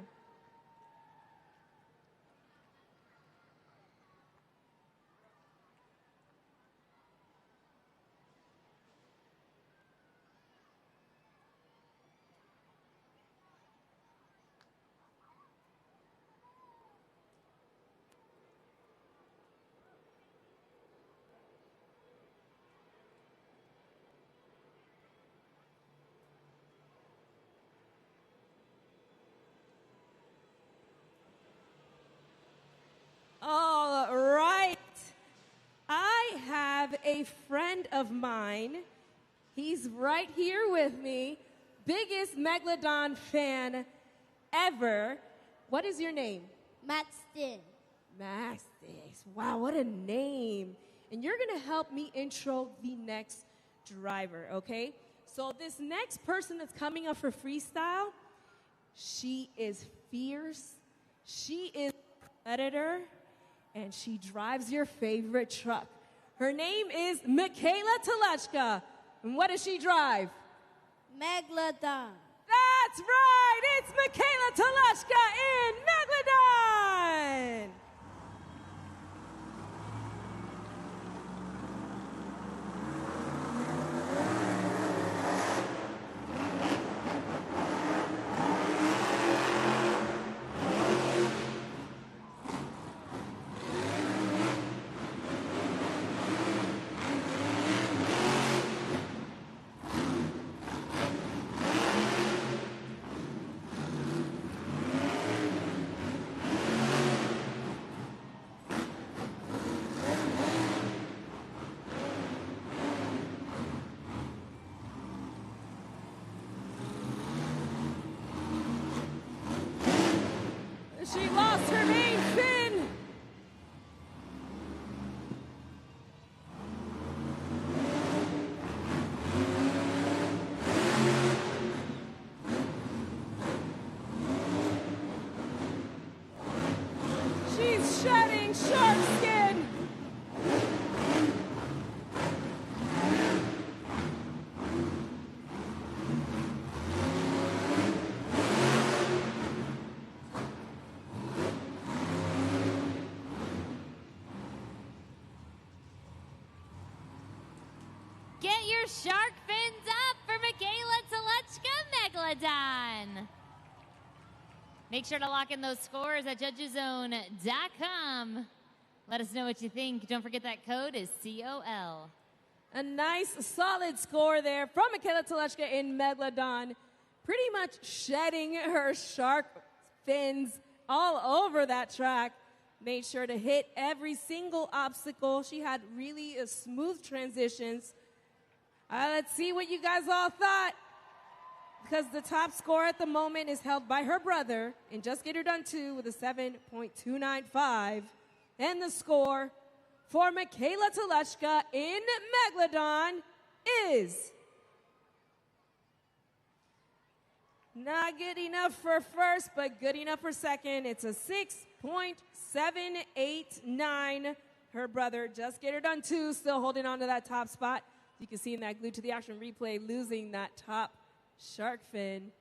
All right. I have a friend of mine. He's right here with me. Biggest Megalodon fan ever. What is your name? Maxton. Mastis. Wow, what a name. And you're going to help me intro the next driver, okay? So this next person that's coming up for freestyle, she is fierce. She is a competitor. And she drives your favorite truck. Her name is Michaela Telechka. And what does she drive? Megalodon. That's right! It's Michaela Telechka in Megalodon! She lost her main fin. She's shedding shark skin. Get your shark fins up for Michaela Telechka Megalodon. Make sure to lock in those scores at judgeszone.com. Let us know what you think. Don't forget that code is COL. A nice, solid score there from Michaela Telechka in Megalodon. Pretty much shedding her shark fins all over that track. Made sure to hit every single obstacle. She had really smooth transitions. Let's see what you guys all thought. Because the top score at the moment is held by her brother in Just Get Her Done 2 with a 7.295. And the score for Michaela Telechka in Megalodon is not good enough for first, but good enough for second. It's a 6.789. Her brother, Just Get Her Done 2, still holding on to that top spot. You can see in that Glued to the Action replay, losing that top shark fin.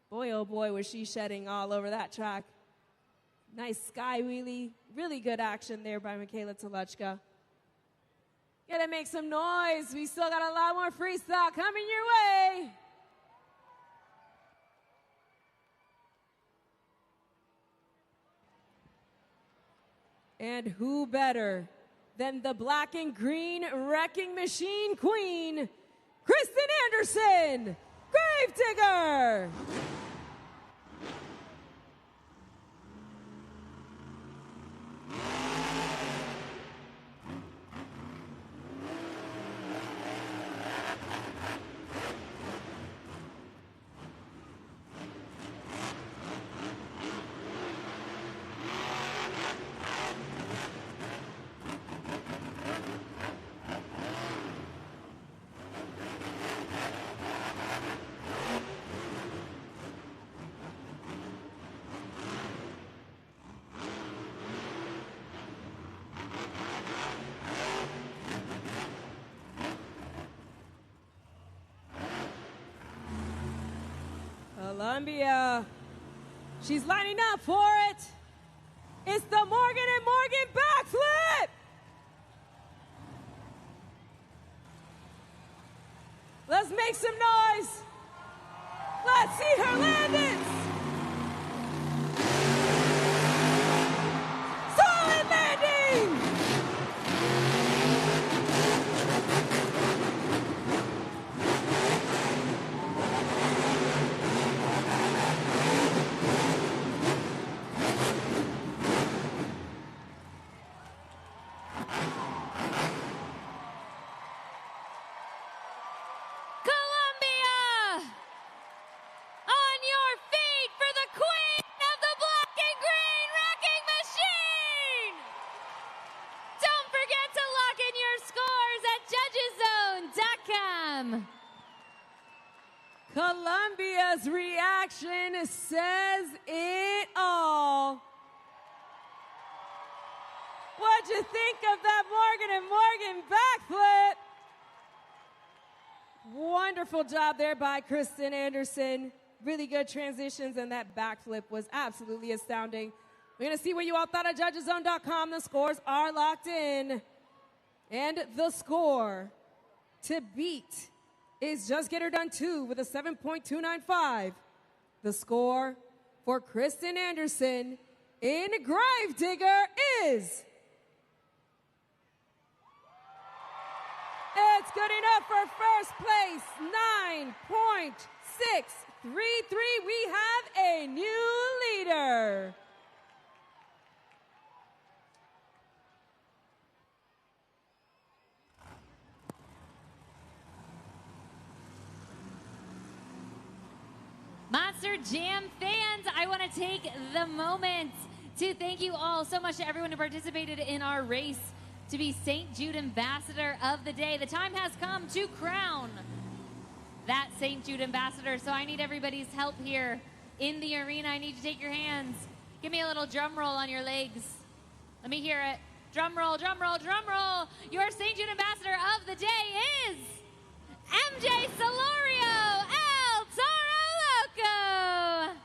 Boy, oh boy, was she shedding all over that track. Nice sky wheelie. Really good action there by Michaela Telechka. Gotta make some noise. We still got a lot more freestyle coming your way. And who better then the black and green wrecking machine queen, Kristen Anderson, Gravedigger. Columbia, she's lining up for it. It's the Morgan and Morgan backflip. Let's make some noise. Let's see her land it. Solid landing. Columbia's reaction says it all. What'd you think of that Morgan and Morgan backflip? Wonderful job there by Kristen Anderson. Really good transitions, and that backflip was absolutely astounding. We're going to see what you all thought at judgeszone.com. The scores are locked in. And the score to beat is Just Get Her Done 2 with a 7.295. The score for Kristen Anderson in Gravedigger is... It's good enough for first place, 9.633. We have a new leader. Monster Jam fans, I want to take the moment to thank you all so much to everyone who participated in our race to be St. Jude Ambassador of the Day. The time has come to crown that St. Jude Ambassador, so I need everybody's help here in the arena. I need to take your hands. Give me a little drum roll on your legs. Let me hear it. Drum roll, drum roll, drum roll. Your St. Jude Ambassador of the Day is MJ Solorio, El Toro Loco.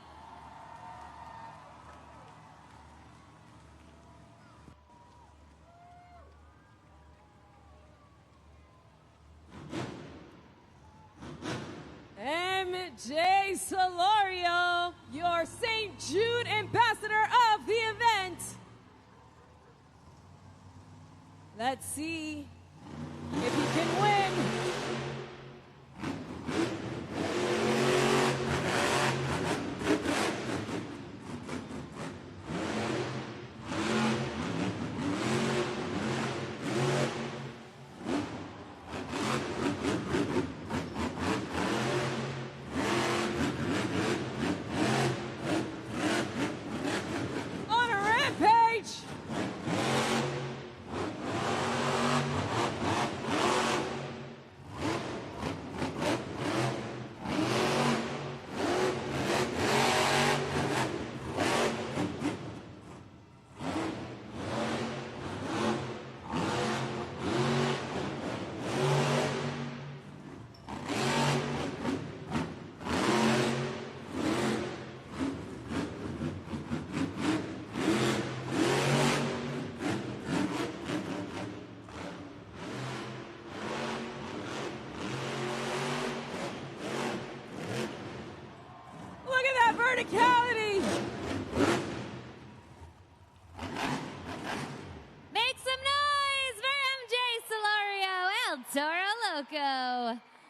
MJ Solorio, your St. Jude Ambassador of the event. Let's see if he can win. Verticality. Make some noise,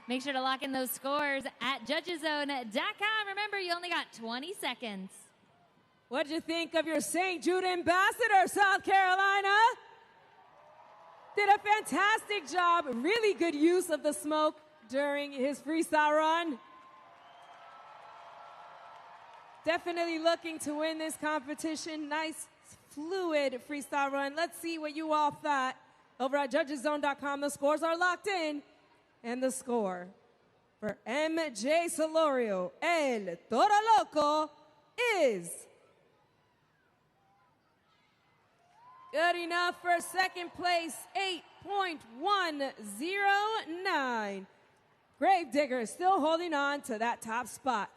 Make sure to lock in those scores at judgeszone.com. Remember, you only got 20 seconds. What'd you think of your St. Jude ambassador, South Carolina? Did a fantastic job. Really good use of the smoke during his freestyle run. Definitely looking to win this competition. Nice, fluid freestyle run. Let's see what you all thought. Over at judgeszone.com, the scores are locked in. And the score for MJ Solorio, El Toro Loco, is good enough for second place, 8.109. Gravedigger is still holding on to that top spot.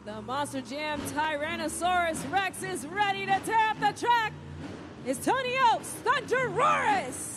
The Monster Jam Tyrannosaurus Rex is ready to tear up the track. It's Tony Oaks, Thunder Roris.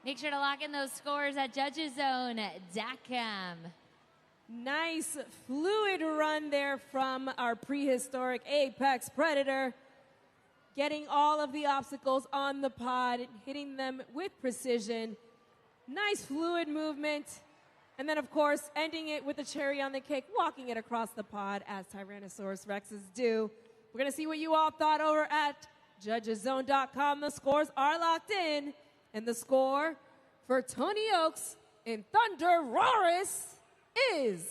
Make sure to lock in those scores at judgeszone.com. Nice fluid run there from our prehistoric apex predator. Getting all of the obstacles on the pod, hitting them with precision. Nice fluid movement. And then, of course, ending it with a cherry on the cake, walking it across the pod as Tyrannosaurus Rexes do. We're going to see what you all thought over at judgeszone.com. The scores are locked in. And the score for Tony Oaks in Thunder Roris is...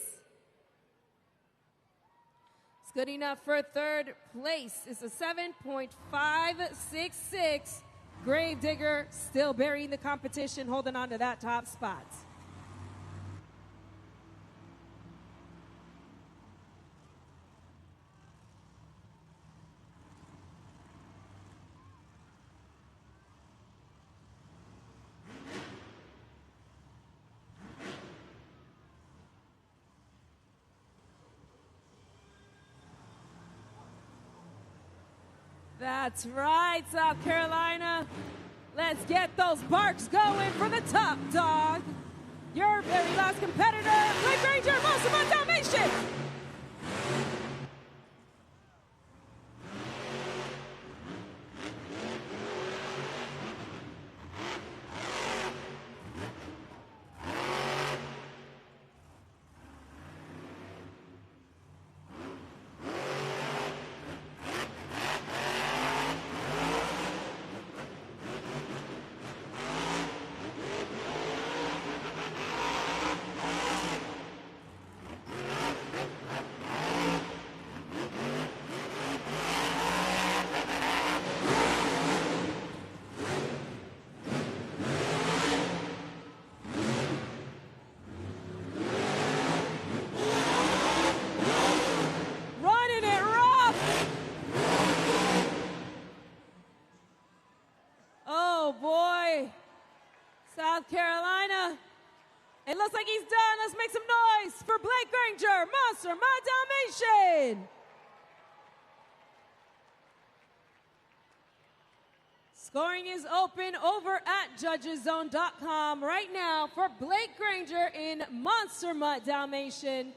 It's good enough for third place. It's a 7.566. Gravedigger still burying the competition, holding on to that top spot. That's right, South Carolina. Let's get those barks going for the top dog. Your very last competitor, Gravedigger, Monster My Dalmatian. South Carolina. It looks like he's done. Let's make some noise for Blake Granger, Monster My Dalmatian. Scoring is open over at judgeszone.com right now for Blake Granger in Monster Mutt Dalmatian.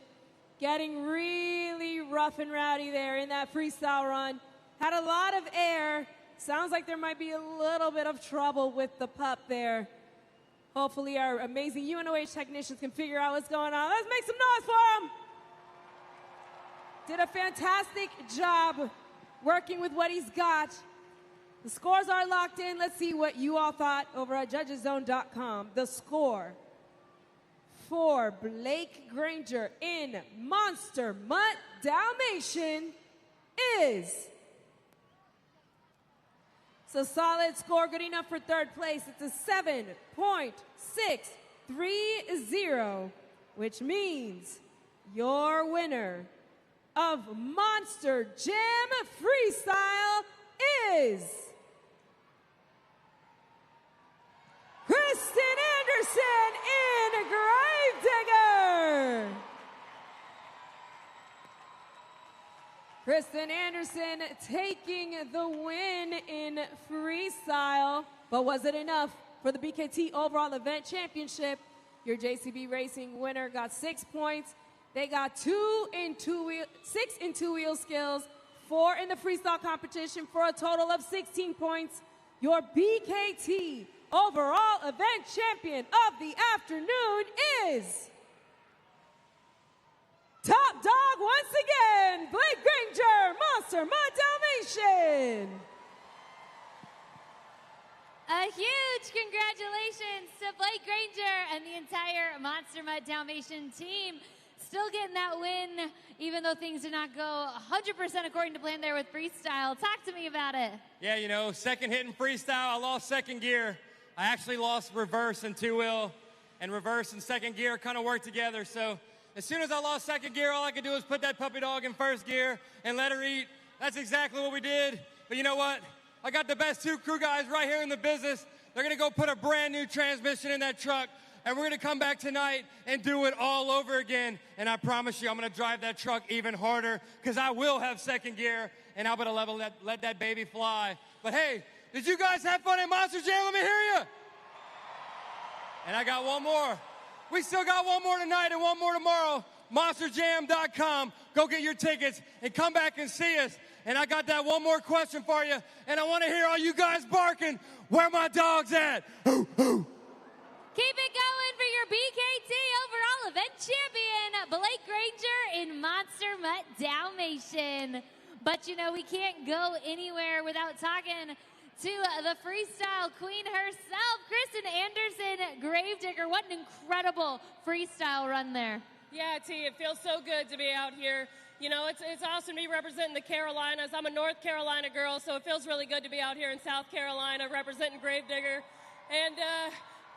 Getting really rough and rowdy there in that freestyle run. Had a lot of air. Sounds like there might be a little bit of trouble with the pup there. Hopefully our amazing UNOH technicians can figure out what's going on. Let's make some noise for him. Did a fantastic job working with what he's got. The scores are locked in. Let's see what you all thought over at judgeszone.com. The score for Blake Granger in Monster Mutt Dalmatian is... It's a solid score, good enough for third place. It's a 7.630, which means your winner of Monster Jam Freestyle is... Kristen Anderson in Gravedigger. Kristen Anderson taking the win in freestyle. But was it enough for the BKT Overall Event Championship? Your JCB Racing winner got 6 points. They got 6 in two-wheel skills, 4 in the freestyle competition for a total of 16 points. Your BKT Overall Event Champion of the afternoon is... Top dog once again, Blake Granger, Monster My Dalmatian. A huge congratulations to Blake Granger and the entire Monster Mutt Dalmatian team. Still getting that win, even though things did not go 100% according to plan there with freestyle. Talk to me about it. Yeah, you know, second hit in freestyle, I lost second gear. I actually lost reverse and two-wheel, and reverse and second gear kind of work together. So as soon as I lost second gear, all I could do was put that puppy dog in first gear and let her eat. That's exactly what we did. But you know what? I got the best 2 crew guys right here in the business. They're going to go put a brand new transmission in that truck, and we're going to come back tonight and do it all over again. And I promise you, I'm going to drive that truck even harder because I will have second gear, and I'm going to let that baby fly. But hey, did you guys have fun at Monster Jam? Let me hear you. And I got one more. We still got one more tonight and one more tomorrow. MonsterJam.com. Go get your tickets and come back and see us. And I got that one more question for you. And I want to hear all you guys barking, where my dog's at? Hoo, hoo. Keep it going for your BKT Overall Event Champion, Blake Granger in Monster Mutt Dalmatian. But you know, we can't go anywhere without talking to the freestyle queen herself, Kristen Anderson, Gravedigger. What an incredible freestyle run there. Yeah, T, it feels so good to be out here. You know, it's awesome to be representing the Carolinas. I'm a North Carolina girl, so it feels really good to be out here in South Carolina representing Gravedigger. And,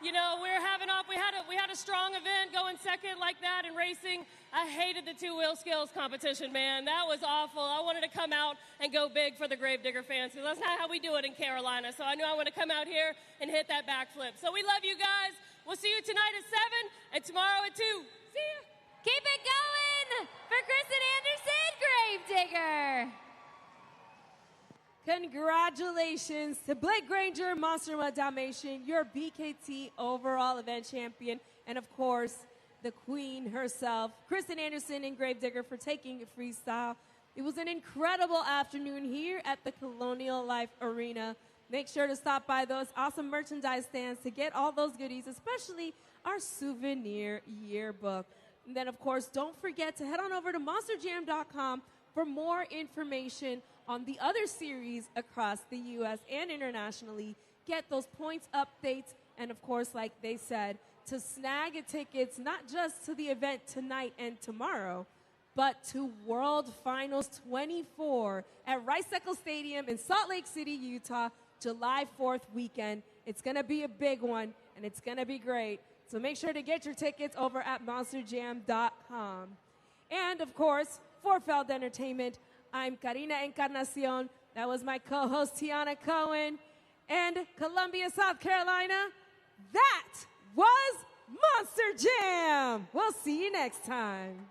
you know, we had a strong event going second like that in racing. I hated the two-wheel skills competition, man. That was awful. I wanted to come out and go big for the Gravedigger fans, because that's not how we do it in Carolina. So I knew I want to come out here and hit that backflip. So we love you guys. We'll see you tonight at 7 and tomorrow at 2. See ya. Keep it going for Kristen Anderson, Gravedigger. Congratulations to Blake Granger, Monster Mutt Dalmatian, your BKT Overall Event Champion, and of course, the queen herself, Kristen Anderson and Gravedigger, for taking freestyle. It was an incredible afternoon here at the Colonial Life Arena. Make sure to stop by those awesome merchandise stands to get all those goodies, especially our souvenir yearbook. And then, of course, don't forget to head on over to monsterjam.com for more information on the other series across the U.S. and internationally. Get those points updates, and of course, like they said, to snag tickets not just to the event tonight and tomorrow, but to World Finals 24 at Rice-Eccles Stadium in Salt Lake City, Utah, July 4th weekend. It's going to be a big one, and it's going to be great. So make sure to get your tickets over at monsterjam.com. And, of course, for Feld Entertainment, I'm Karina Encarnacion. That was my co-host, Tiana Cohen. And Columbia, South Carolina, that was Monster Jam. We'll see you next time.